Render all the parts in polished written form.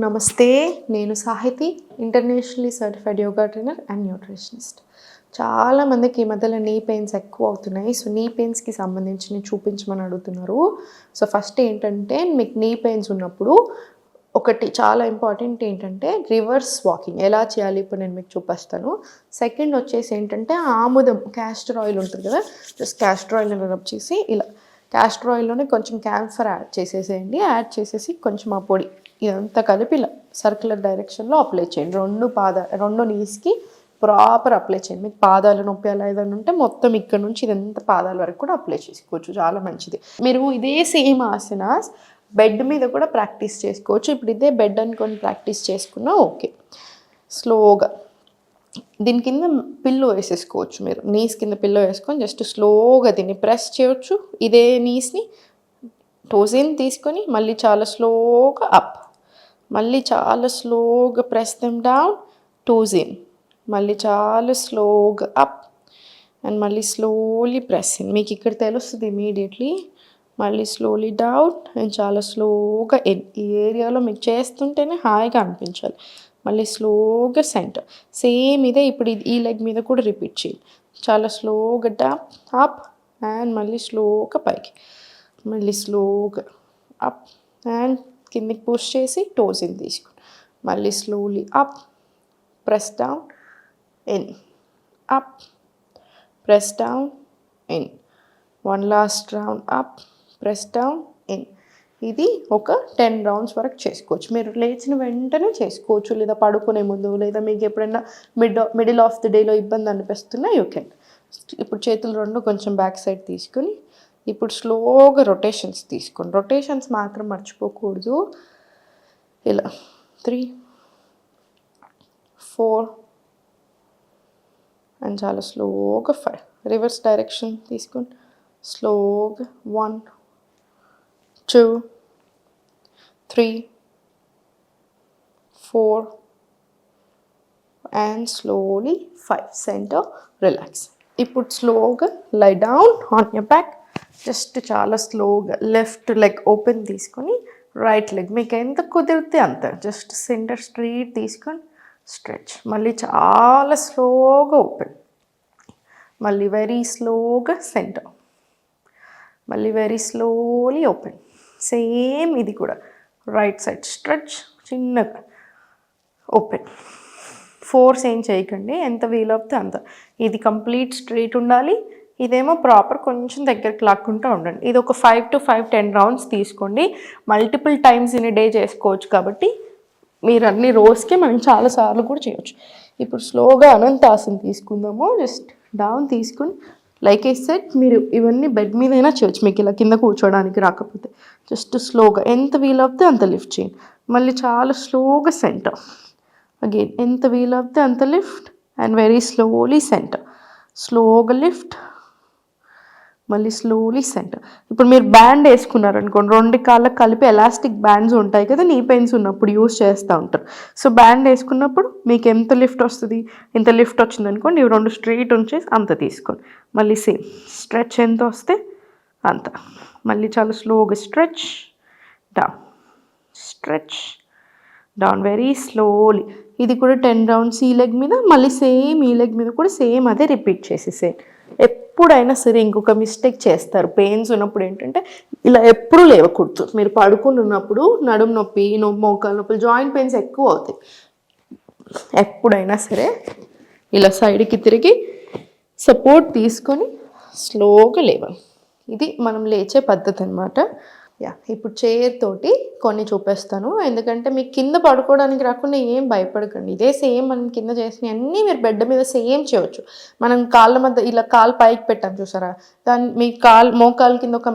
నమస్తే, నేను Sahithi, internationally certified yoga trainer and nutritionist. చాలామందికి ఈ మధ్యలో నీ పెయిన్స్ ఎక్కువ అవుతున్నాయి. సో నీ పెయిన్స్కి సంబంధించి చూపించమని అడుగుతున్నారు. సో ఫస్ట్ ఏంటంటే, మీకు నీ పెయిన్స్ ఉన్నప్పుడు ఒకటి చాలా ఇంపార్టెంట్ ఏంటంటే రివర్స్ వాకింగ్ ఎలా చేయాలి ఇప్పుడు నేను మీకు చూపిస్తాను. సెకండ్ వచ్చేసి ఏంటంటే ఆముదం క్యాస్టర్ ఆయిల్ ఉంటుంది కదా, జస్ట్ క్యాస్టర్ ఆయిల్ని రబ్ చేసి ఇలా క్యాస్టర్ ఆయిల్లోనే కొంచెం క్యాంఫర్ యాడ్ చేసేసేయండి. యాడ్ చేసేసి కొంచెం ఆ పొడి ఇదంతా కలిపి ఇలా సర్క్యులర్ డైరెక్షన్లో అప్లై చేయండి. రెండు నీస్కి ప్రాపర్ అప్లై చేయండి. మీకు పాదాలు నొప్పి అలా ఏదైనా ఉంటే మొత్తం ఇక్కడ నుంచి ఇదంతా పాదాల వరకు కూడా అప్లై చేసుకోవచ్చు, చాలా మంచిది. మీరు ఇదే సేమ్ ఆసనాస్ బెడ్ మీద కూడా ప్రాక్టీస్ చేసుకోవచ్చు. ఇప్పుడు ఇదే బెడ్ అనుకొని ప్రాక్టీస్ చేసుకున్నా ఓకే. స్లోగా దీని కింద పిల్లో వేసేసుకోవచ్చు. మీరు నీస్ కింద పిల్లో వేసుకొని జస్ట్ స్లోగా దీన్ని ప్రెస్ చేయొచ్చు. ఇదే నీస్ని టోజిన్ తీసుకొని మళ్ళీ చాలా స్లోగా అప్, మళ్ళీ చాలా స్లోగా ప్రెస్ దెమ్ డౌన్, టోజిన్, మళ్ళీ చాలా స్లోగా అప్ అండ్ మళ్ళీ స్లోలీ ప్రెస్ ఇన్. మీకు ఇక్కడ తెలుస్తుంది ఇమీడియట్లీ. మళ్ళీ స్లోలీ డౌన్ అండ్ చాలా స్లోగా ఇన్. ఈ ఏరియాలో మీకు చేస్తుంటేనే హాయిగా అనిపించాలి. మళ్ళీ స్లోగా సెంటర్. సేమ్ ఇదే ఇప్పుడు ఈ లెగ్ మీద కూడా రిపీట్ చేయండి. చాలా స్లోగా డౌన్ అప్ అండ్ మళ్ళీ స్లోగా పైకి, మళ్ళీ స్లోగా అప్ అండ్ కిందకి పుష్ చేసి టోజిన్ తీసుకోండి. మళ్ళీ slowly up, press down in, up, press down in, one last round up, press down in. ఇది ఒక 10 రౌండ్స్ వరకు చేసుకోవచ్చు. మీరు లేచిన వెంటనే చేసుకోవచ్చు, లేదా పడుకునే ముందు, లేదా మీకు ఎప్పుడైనా మిడిల్ ఆఫ్ ది డేలో ఇబ్బంది అనిపిస్తున్నా యూ కెన్. ఇప్పుడు చేతులు రెండు కొంచెం బ్యాక్ సైడ్ తీసుకుని ఇప్పుడు స్లోగా రొటేషన్స్ తీసుకోండి. రొటేషన్స్ మాత్రం మర్చిపోకూడదు. ఇలా 3, 4 అండ్ చాలా స్లోగా 5. రివర్స్ డైరెక్షన్ తీసుకోండి. స్లోగా 1, 2, 3, 4 and slowly 5. Center, relax. ఇప్పుడు స్లోగా lie down on your back. Just చాలా స్లోగా లెఫ్ట్ లెగ్ ఓపెన్ తీసుకొని రైట్ లెగ్ మీకు ఎంత కుదిరితే అంత జస్ట్ సెంటర్ స్ట్రైట్ తీసుకొని స్ట్రెచ్. మళ్ళీ చాలా స్లోగా ఓపెన్, మళ్ళీ వెరీ స్లోగా సెంటర్, మళ్ళీ వెరీ స్లోలీ ఓపెన్. సేమ్ ఇది కూడా రైట్ సైడ్ స్ట్రెచ్, చిన్నగా ఓపెన్. ఫోర్స్ ఏం చేయకండి, ఎంత వీలవుతే అంత. ఇది కంప్లీట్ స్ట్రైట్ ఉండాలి, ఇదేమో ప్రాపర్ కొంచెం దగ్గరికి లాక్కుంటూ ఉండండి. ఇది ఒక 5 to 10 రౌండ్స్ తీసుకోండి. మల్టిపుల్ టైమ్స్ ఇన్ డే చేసుకోవచ్చు కాబట్టి మీరు అన్ని రోజుకి మనం చాలాసార్లు కూడా చేయొచ్చు. ఇప్పుడు స్లోగా అనంతాసన్ తీసుకుందాము. జస్ట్ డౌన్ తీసుకుని లైక్ ఐ సెడ్ మీరు ఇవన్నీ బెడ్ మీద అయినా చేయొచ్చు, మీకు ఇలా కింద కూర్చోడానికి రాకపోతే. జస్ట్ స్లోగా ఎంత వీలవుతే అంత లిఫ్ట్ చేయండి. మళ్ళీ చాలా స్లోగా సెంటర్, అగైన్ ఎంత వీలవుతే అంత lift and very slowly centre. స్లోగా లిఫ్ట్, మళ్ళీ స్లోలీ సెంటర్. ఇప్పుడు మీరు బ్యాండ్ వేసుకున్నారనుకోండి, 2 కాళ్ళకి కలిపి ఎలాస్టిక్ బ్యాండ్స్ ఉంటాయి కదా, నీ పెయిన్స్ ఉన్నప్పుడు యూస్ చేస్తూ ఉంటారు. సో బ్యాండ్ వేసుకున్నప్పుడు మీకు ఎంత లిఫ్ట్ వస్తుంది, ఇంత లిఫ్ట్ వచ్చింది అనుకోండి, ఇవి 2 స్ట్రైట్ ఉంచేసి అంత తీసుకోండి. మళ్ళీ సేమ్ స్ట్రెచ్ ఎంత వస్తే అంత. మళ్ళీ చాలా స్లోగా stretch down, stretch down very slowly. ఇది కూడా 10 రౌండ్స్ ఈ లెగ్ మీద, మళ్ళీ సేమ్ ఈ లెగ్ మీద కూడా సేమ్ అదే రిపీట్ చేసేసేయండి. ఎప్పుడైనా సరే ఇంకొక మిస్టేక్ చేస్తారు పెయిన్స్ ఉన్నప్పుడు ఏంటంటే, ఇలా ఎప్పుడూ లేవకూడదు. మీరు పడుకుని ఉన్నప్పుడు నడుము నొప్పి, మోకాలు నొప్పులు, జాయింట్ పెయిన్స్ ఎక్కువ అవుతాయి. ఎప్పుడైనా సరే ఇలా సైడ్కి తిరిగి సపోర్ట్ తీసుకొని స్లోగా లేవాలి. ఇది మనం లేచే పద్ధతి అనమాట. ఇప్పుడు చైర్ తోటి కొన్ని చూపిస్తాను, ఎందుకంటే మీకు కింద పడుకోవడానికి రాకుండా ఏం భయపడకండి. ఇదే సేమ్ మనం కింద చేసినవి అన్నీ మీరు బెడ్ మీద సేమ్ చేయవచ్చు. మనం కాళ్ళ మధ్య ఇలా కాలు పైకి పెట్టాం చూసారా, దాన్ని మీ మోకాలు కింద ఒక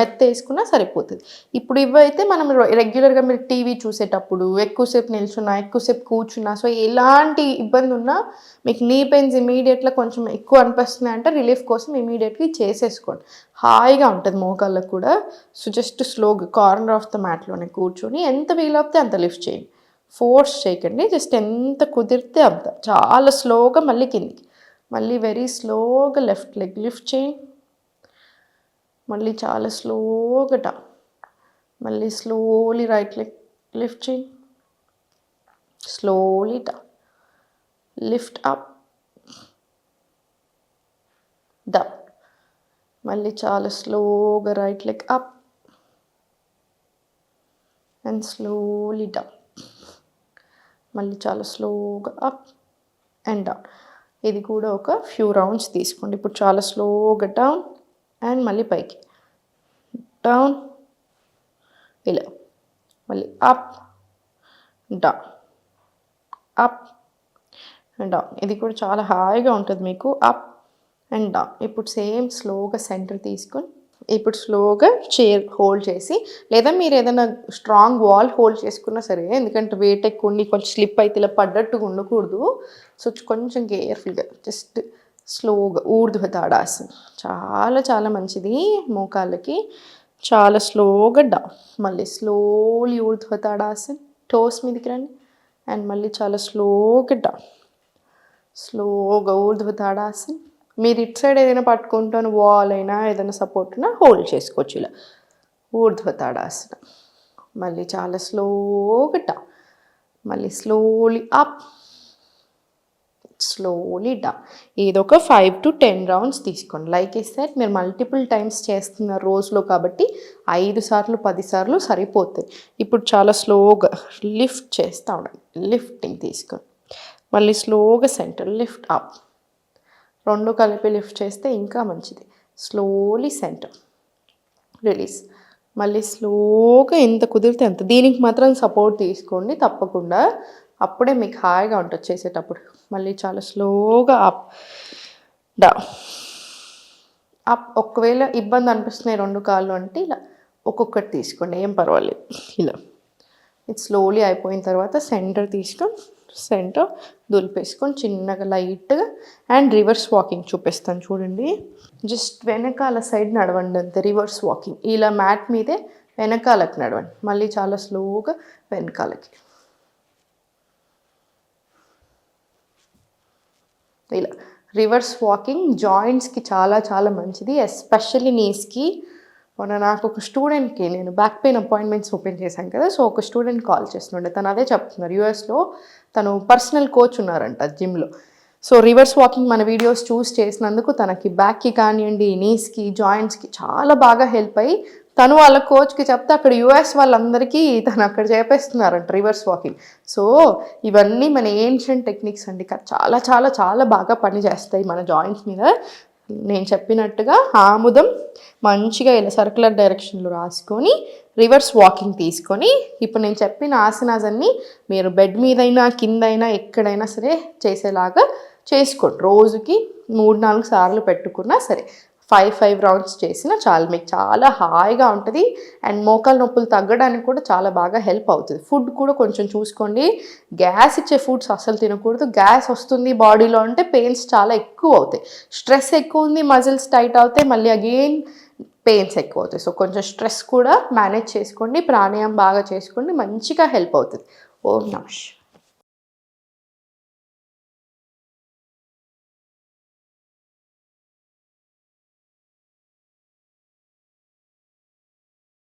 మెత్త వేసుకున్నా సరిపోతుంది. ఇప్పుడు ఇవైతే మనం రెగ్యులర్గా మీరు టీవీ చూసేటప్పుడు ఎక్కువసేపు నిల్చున్నా, ఎక్కువసేపు కూర్చున్నా, సో ఎలాంటి ఇబ్బంది ఉన్నా మీకు నీ పెయిన్స్ ఇమీడియట్గా కొంచెం ఎక్కువ అనిపిస్తున్నాయి అంటే రిలీఫ్ కోసం ఇమీడియట్గా చేసేసుకోండి. హాయిగా ఉంటుంది మోకాళ్ళకు కూడా. సో జస్ట్ స్లోగా కార్నర్ ఆఫ్ ద మ్యాట్లోనే కూర్చొని ఎంత వీలవుతే అంత లిఫ్ట్ చేయండి. ఫోర్స్ చేయకండి, జస్ట్ ఎంత కుదిరితే అంత. చాలా స్లోగా మళ్ళీ కిందికి, మళ్ళీ వెరీ స్లోగా లెఫ్ట్ లెగ్ లిఫ్ట్ చేయండి. మళ్ళీ చాలా స్లోగా డౌన్, మళ్ళీ స్లోలీ రైట్ లెగ్ లిఫ్ట్ చేయండి. slowly down, lift up, down. మళ్ళీ చాలా స్లోగా right leg up and slowly down. మళ్ళీ చాలా స్లోగా అప్ అండ్ డౌన్. ఇది కూడా ఒక ఫ్యూ రౌండ్స్ తీసుకోండి. ఇప్పుడు చాలా స్లోగా డౌన్ అండ్ మళ్ళీ పైకి డౌన్, ఇలా మళ్ళీ up down, up and down. ఇది కూడా చాలా హాయిగా ఉంటుంది మీకు. Up and down. ఇప్పుడు సేమ్ స్లోగా సెంటర్ తీసుకొని ఇప్పుడు స్లోగా చైర్ హోల్డ్ చేసి, లేదా మీరు ఏదైనా స్ట్రాంగ్ వాల్ హోల్డ్ చేసుకున్నా సరే, ఎందుకంటే వెయిట్ ఎక్కువ ఉండి కొంచెం స్లిప్ అయితే ఇలా పడ్డట్టుగా ఉండకూడదు. సో కొంచెం కేర్ఫుల్గా జస్ట్ స్లోగా ఊర్ధ్వ తాడాసన్ చాలా చాలా మంచిది మోకాళ్ళకి. చాలా స్లోగా డౌన్, మళ్ళీ స్లోలీ ఊర్ధ్వ తాడాసన్, టోస్ మీదకి రండి అండ్ మళ్ళీ చాలా స్లోగా డౌన్, స్లోగా ఊర్ధ్వ తాడాసన్. మీరు ఇటు సైడ్ ఏదైనా పట్టుకుంటాను వాల్ అయినా ఏదైనా సపోర్ట్ అయినా హోల్డ్ చేసుకోవచ్చు ఇలా ఊర్ధ్వ తాడాసన. మళ్ళీ చాలా స్లోగా డౌన్, మళ్ళీ స్లోలీ అప్, స్లోలీ డౌన్. ఏదొక 5 to 10 రౌండ్స్ తీసుకోండి. లైక్ ఈ సెట్ మీరు మల్టిపుల్ టైమ్స్ చేస్తున్నారు రోజులో కాబట్టి 5 సార్లు 10 సార్లు సరిపోతాయి. ఇప్పుడు చాలా స్లోగా లిఫ్ట్ చేస్తూ ఉండండి. లిఫ్టింగ్ తీసుకోండి. మళ్ళీ స్లోగా సెంటర్ లిఫ్ట్ అప్, రెండు కలిపి లిఫ్ట్ చేస్తే ఇంకా మంచిది. Slowly centre release. మళ్ళీ స్లోగా ఎంత కుదిరితే అంత. దీనికి మాత్రం సపోర్ట్ తీసుకోండి తప్పకుండా, అప్పుడే మీకు హాయిగా ఉంటుంది చేసేటప్పుడు. మళ్ళీ చాలా స్లోగా అప్ డౌన్, అప్. ఒకవేళ ఇబ్బంది అనిపిస్తున్నాయి రెండు కాళ్ళు అంటే ఇలా ఒక్కొక్కటి తీసుకోండి, ఏం పర్వాలేదు. ఇలా ఇది స్లోలీ అయిపోయిన తర్వాత సెంటర్ తీసుకొని సెంటర్ దులిపేసుకొని చిన్నగా లైట్గా అండ్ రివర్స్ వాకింగ్ చూపిస్తాను చూడండి. జస్ట్ వెనకాల సైడ్ నడవండి అంతే, రివర్స్ వాకింగ్. ఇలా మ్యాట్ మీదే వెనకాలకి నడవండి. మళ్ళీ చాలా స్లోగా వెనకాలకి ఇలా రివర్స్ వాకింగ్ జాయింట్స్కి చాలా చాలా మంచిది, ఎస్పెషల్లీ నీస్కి. మొన్న నాకు ఒక స్టూడెంట్కి నేను బ్యాక్ పెయిన్ అపాయింట్మెంట్స్ ఓపెన్ చేశాను కదా, సో ఒక స్టూడెంట్ కాల్ చేస్తుండే. తను అదే చెప్తున్నారు, యూఎస్లో తను పర్సనల్ కోచ్ ఉన్నారంట జిమ్లో. సో రివర్స్ వాకింగ్ మన వీడియోస్ చూస్ చేసినందుకు తనకి బ్యాక్కి కానివ్వండి, నీస్కి, జాయింట్స్కి చాలా బాగా హెల్ప్ అయ్యి తను వాళ్ళ కోచ్కి చెప్తే అక్కడ యూఎస్ వాళ్ళందరికీ తను అక్కడ చేపేస్తున్నారంట రివర్స్ వాకింగ్. సో ఇవన్నీ మన ఏన్షియంట్ టెక్నిక్స్ అండి, చాలా చాలా చాలా బాగా పనిచేస్తాయి మన జాయింట్స్ మీద. నేను చెప్పినట్టుగా ఆముదం మంచిగా ఇలా సర్క్యులర్ డైరెక్షన్లో రాసుకొని రివర్స్ వాకింగ్ తీసుకొని, ఇప్పుడు నేను చెప్పిన ఆసనాస్ అన్నీ మీరు బెడ్ మీదైనా కిందైనా ఎక్కడైనా సరే చేసేలాగా చేసుకోండి. రోజుకి 3-4 సార్లు పెట్టుకున్నా సరే 5 రౌండ్స్ చేసినా చాలు, మీకు చాలా హాయిగా ఉంటుంది. అండ్ మోకాలు నొప్పులు తగ్గడానికి కూడా చాలా బాగా హెల్ప్ అవుతుంది. ఫుడ్ కూడా కొంచెం చూసుకోండి, గ్యాస్ ఇచ్చే ఫుడ్స్ అస్సలు తినకూడదు. గ్యాస్ వస్తుంది బాడీలో అంటే పెయిన్స్ చాలా ఎక్కువ అవుతాయి. స్ట్రెస్ ఎక్కువ ఉంది, మజిల్స్ టైట్ అవుతాయి, మళ్ళీ అగైన్ పెయిన్స్ ఎక్కువ అవుతాయి. సో కొంచెం స్ట్రెస్ కూడా మేనేజ్ చేసుకోండి, ప్రాణాయామం బాగా చేసుకోండి, మంచిగా హెల్ప్ అవుతుంది. ఓం నమః.